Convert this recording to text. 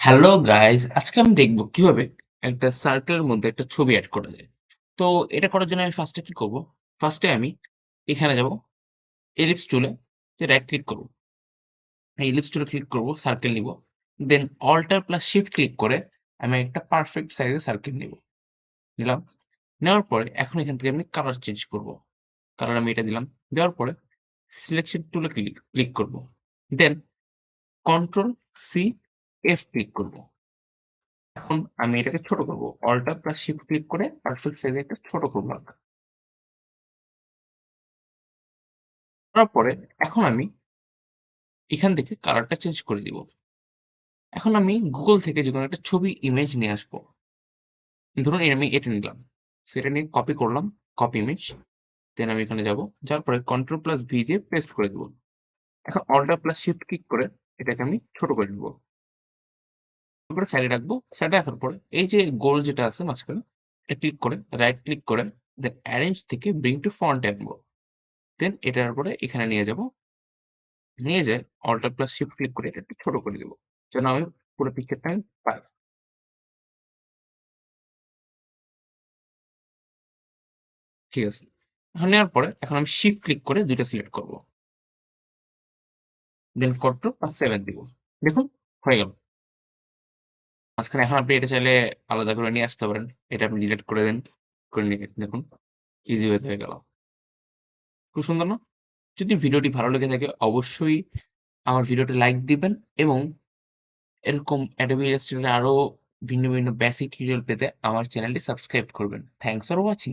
Hello guys, আজকে আমি দেখবো কিভাবে একটা সার্কেলের মধ্যে একটা ছবি অ্যাড করা যায়। তো এটা করার জন্য আমি ফার্স্টে কি করব? ফার্স্টে আমি এখানে যাব, এলিপস টুলে রাইট ক্লিক করব। এই এলিপস টুলে ক্লিক করব, সার্কেল নিব। দেন অল্টার প্লাস শিফট ক্লিক করে আমি একটা পারফেক্ট সাইজের সার্কেল নিব। নিলাম। নেওয়ার পরে এখন এখান থেকে আমি কালার চেঞ্জ করব। কালার আমি এটা দিলাম। দেওয়ার পরে সিলেকশন টুলে ক্লিক ক্লিক করব। দেন কন্ট্রোল সি এফ ক্লিক করব। এখন আমি এটাকে ছোট করব। অল্টার প্লাস শিফট ক্লিক করে পারফেক্ট সাইজে একটা ছোট করব হালকা। করার পরে এখন আমি এখান থেকে কালারটা চেঞ্জ করে দিব। এখন আমি Google থেকে যেকোনো একটা ছবি ইমেজ নিয়ে আসবো। ধরুন আমি এটা নিলাম। সেটা নিয়ে কপি করলাম, কপি ইমেজ। দেন আমি এখানে যাব। যাওয়ার পরে কন্ট্রোল প্লাস ভি দিয়ে পেস্ট করে দিব। এখন অল্টার প্লাস শিফট ক্লিক করে এটাকে আমি ছোট করে নিব। তারপরে সাইডে রাখবো। সাইডে রাখার পরে এই যে গোল যেটা আছে মাঝখানে, এটা ক্লিক করে রাইট ক্লিক করে দেন অ্যারেঞ্জ থেকে ব্রিং টু ফন্ট আনবো। দেন এটার পরে এখানে নিয়ে যাব। নিয়ে যেয়ে অল্টার প্লাস শিফট ক্লিক করে এটা একটু ছোট করে দিব। যেন আমি পুরো পিকচারটা আমি পাই। ঠিক আছে। এখন নেওয়ার পরে এখন আমি শিফট ক্লিক করে ২ টা সিলেক্ট করব। দেন কন্ট্রোল প্লাস 7 দিব। দেখুন হয়ে গেল। মাঝখানে এখন আপনি এটা চাইলে আলাদা করে নিয়ে আসতে পারেন। এটা আপনি ডিলিট করে দেন। করে নিয়ে দেখুন ইজি ওয়েতে হয়ে গেল। খুব সুন্দর না? যদি ভিডিওটি ভালো লেগে থাকে অবশ্যই আমার ভিডিওতে লাইক দিবেন এবং এরকম Adobe Illustrator আরো ভিন্ন বেসিক টিউটোরিয়াল পেতে আমার চ্যানেলটি সাবস্ক্রাইব করবেন। Thanks for watching.